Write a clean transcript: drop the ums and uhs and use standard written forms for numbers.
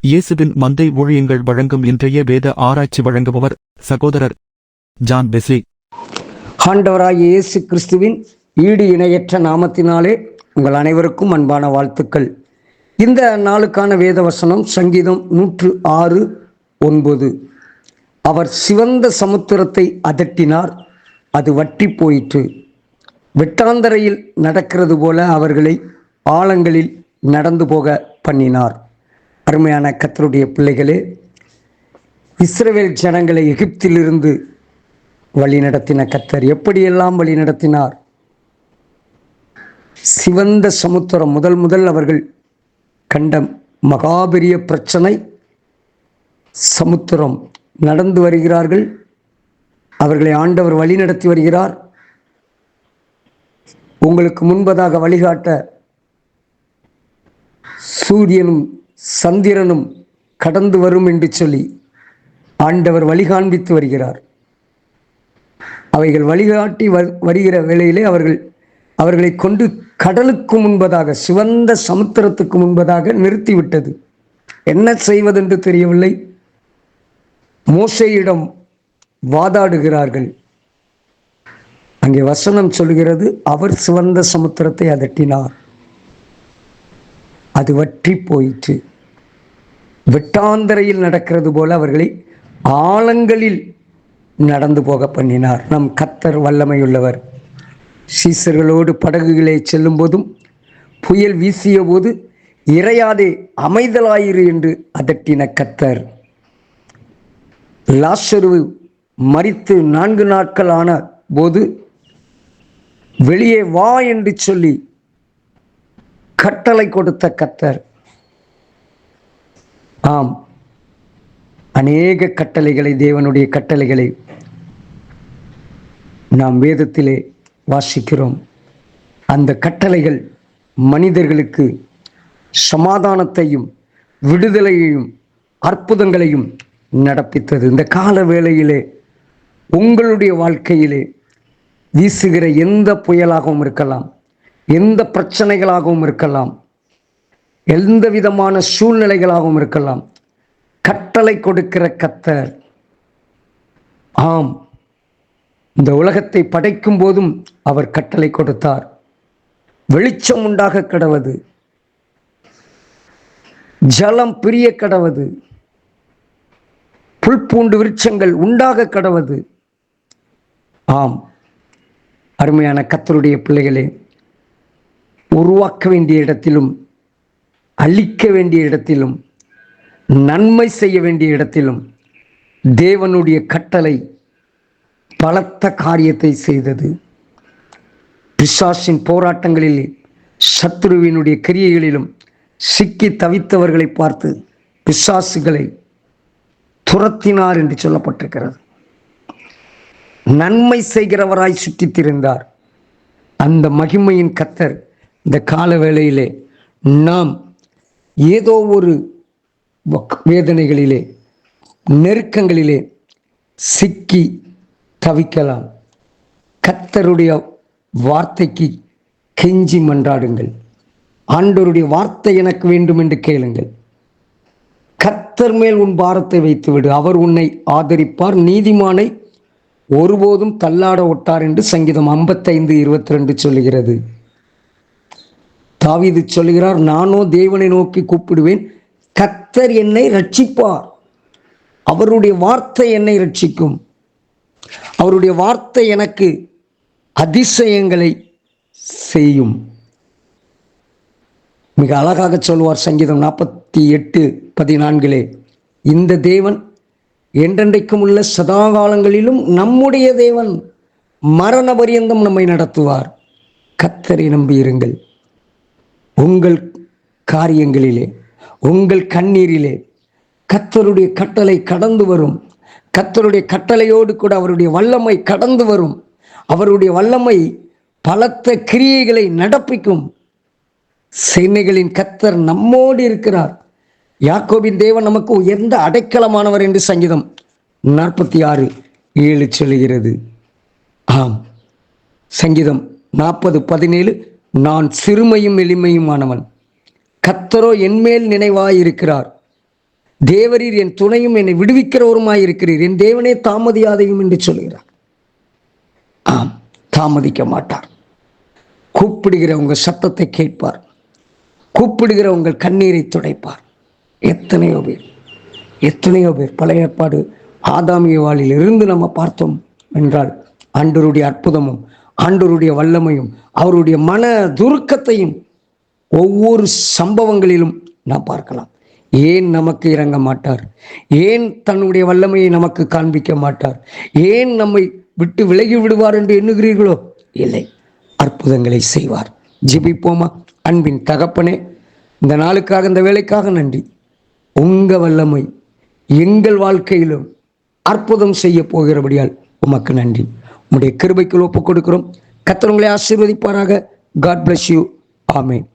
இயேசுவின் மந்தை ஊழியங்கள் வழங்கும் இன்றைய வேத ஆராய்ச்சி வழங்குபவர் சகோதரர் ஜான் பெஸ்லி. ஆண்டவராகிய இயேசு கிறிஸ்துவின் ஈடு இணையற்ற நாமத்தினாலே உங்கள் அனைவருக்கும் அன்பான வாழ்த்துக்கள். இந்த நாளுக்கான வேத வசனம் சங்கீதம் 106:9. அவர் சிவந்த சமுத்திரத்தை அதட்டினார், அது வற்றி போயிற்று. வெட்டாந்தரையில் நடக்கிறது போல அவர்களை ஆழங்களில் நடந்து போக பண்ணினார். அருமையான கர்த்தருடைய பிள்ளைகளே, இஸ்ரவேல் ஜனங்களை எகிப்திலிருந்து வழிநடத்தின கர்த்தர் எப்படியெல்லாம் வழிநடத்தினார்? சிவந்த சமுத்திரம் முதல் அவர்கள் கண்ட மகாபெரிய பிரச்சனை. சமுத்திரம் நடந்து வருகிறார்கள், அவர்களை ஆண்டவர் வழிநடத்தி வருகிறார். உங்களுக்கு முன்பதாக வழிகாட்ட சூரியனும் சந்திரனும் கடந்து வரும் என்று சொல்லி ஆண்டவர் வழிகாண்பித்து வருகிறார். அவைகள் வழிகாட்டி வருகிற வேளையிலே அவர்களை கொண்டு கடலுக்கு முன்பதாக, சிவந்த சமுத்திரத்துக்கு முன்பதாக நிறுத்திவிட்டது. என்ன செய்வதென்று தெரியவில்லை. மோசேயிடம் வாதாடுகிறார்கள். அங்கே வசனம் சொல்கிறது, அவர் சிவந்த சமுத்திரத்தை அதட்டினார், அது வற்றி போயிற்று. வெட்டாந்தரையில் நடக்கிறது போல அவர்களை ஆழங்களில் நடந்து போக பண்ணினார். நம் கர்த்தர் வல்லமையுள்ளவர். சீசர்களோடு படகுகளே செல்லும் போதும் புயல் வீசிய போது இறையாதே அமைதலாயிரு என்று அதட்டின கர்த்தர். லாசரு மரித்து 4 நாட்கள் ஆன போது வெளியே வா என்று சொல்லி கட்டளை கொடுத்த கர்த்தர். ஆம், அநேக கட்டளைகளை, தேவனுடைய கட்டளைகளை நாம் வேதத்திலே வாசிக்கிறோம். அந்த கட்டளைகள் மனிதர்களுக்கு சமாதானத்தையும் விடுதலையையும் அற்புதங்களையும் நடப்பித்தது. இந்த கால வேளையிலே உங்களுடைய வாழ்க்கையிலே வீசுகிற எந்த புயலாகவும் இருக்கலாம், எந்த பிரச்சனைகளாகவும் இருக்கலாம், எந்த விதமான சூழ்நிலைகளாகவும் இருக்கலாம், கட்டளை கொடுக்கிற கர்த்தர். ஆம், இந்த உலகத்தை படைக்கும் போதும் அவர் கட்டளை கொடுத்தார். வெளிச்சம் உண்டாக கடவது, ஜலம் பிரிய கடவது, புல் பூண்டு விருட்சங்கள் உண்டாக கடவது. ஆம், அருமையான கர்த்தருடைய பிள்ளைகளே, உருவாக்க வேண்டிய இடத்திலும் அழிக்க வேண்டிய இடத்திலும் நன்மை செய்ய வேண்டிய இடத்திலும் தேவனுடைய கட்டளை பலத்த காரியத்தை செய்தது. பிசாசின் போராட்டங்களிலே, சத்துருவினுடைய கிரியைகளிலும் சிக்கி தவித்தவர்களை பார்த்து பிசாசுகளை துரத்தினார் என்று சொல்லப்பட்டிருக்கிறது. நன்மை செய்கிறவராய் சுற்றித் திரிந்தார். அந்த மகிமையின் கர்த்தர் இந்த கால வேளையிலே நாம் ஏதோ ஒரு வேதனைகளிலே, நெருக்கங்களிலே சிக்கி தவிக்கலாம். கர்த்தருடைய வார்த்தைக்கு கெஞ்சி மன்றாடுங்கள். ஆண்டவருடைய வார்த்தை எனக்கு வேண்டும் என்று கேளுங்கள். கர்த்தர் மேல் உன் பாரத்தை வைத்து விடு, அவர் உன்னை ஆதரிப்பார், நீதிமானை ஒருபோதும் தள்ளாட ஒட்டார் என்று சங்கீதம் 55:22 சொல்லுகிறது. தாவீது சொல்லுகிறார், நானோ தேவனை நோக்கி கூப்பிடுவேன், கர்த்தர் என்னை ரட்சிப்பார். அவருடைய வார்த்தை என்னை ரட்சிக்கும். அவருடைய வார்த்தை எனக்கு அதிசயங்களை செய்யும். மிக அழகாக சொல்வார் சங்கீதம் 48:14, இந்த தேவன் என்றென்றைக்கும் உள்ள சதாகாலங்களிலும் நம்முடைய தேவன், மரண பரியந்தம் நம்மை நடத்துவார். கர்த்தரை நம்பியிருங்கள். உங்கள் காரியங்களிலே, உங்கள் கண்ணீரிலே கர்த்தருடைய கட்டளை கடந்து வரும். கர்த்தருடைய கட்டளையோடு கூட அவருடைய வல்லமை கடந்து வரும். அவருடைய வல்லமை பலத்த கிரியைகளை நடப்பிக்கும். சேனைகளின் கர்த்தர் நம்மோடு இருக்கிறார். யாக்கோபின் தேவன் நமக்கு உயர்ந்த அடைக்கலமானவர் என்று சங்கீதம் 46:7 சொல்லுகிறது. ஆம், சங்கீதம் 40:17, நான் சிறுமையும் எளிமையுமானவன், கர்த்தரோ என்மேல் நினைவாயிருக்கிறார். தேவரீர் என் துணையும் என்னை விடுவிக்கிறவருமாய் இருக்கிறீர், என் தேவனே தாமதியாதையும் என்று சொல்கிறார். ஆம், தாமதிக்க மாட்டார். கூப்பிடுகிற உங்கள் சத்தத்தை கேட்பார். கூப்பிடுகிற உங்கள் கண்ணீரை துடைப்பார். எத்தனையோ பேர் பழைய ஏற்பாடு ஆதாமியவாளில் இருந்து நம்ம பார்த்தோம் என்றால் ஆண்டவருடைய அற்புதமும் ஆண்டவருடைய வல்லமையும் அவருடைய மன துருக்கத்தையும் ஒவ்வொரு சம்பவங்களிலும் நாம் பார்க்கலாம். ஏன் நமக்கு இறங்க மாட்டார்? ஏன் தன்னுடைய வல்லமையை நமக்கு காண்பிக்க மாட்டார்? ஏன் நம்மை விட்டு விலகி விடுவார் என்று எண்ணுகிறீர்களோ? இல்லை, அற்புதங்களை செய்வார். ஜெபிப்போமா? அன்பின் தகப்பனே, இந்த நாளுக்காக, இந்த வேலைக்காக நன்றி. உங்க வல்லமை எங்கள் வாழ்க்கையிலும் அற்புதம் செய்ய போகிறபடியால் உமக்கு நன்றி. உம்முடைய கிருபைக்குள் ஒப்புக் கொடுக்கிறோம். கர்த்தர் உங்களை ஆசீர்வதிப்பாராக. God bless you. ஆமென்.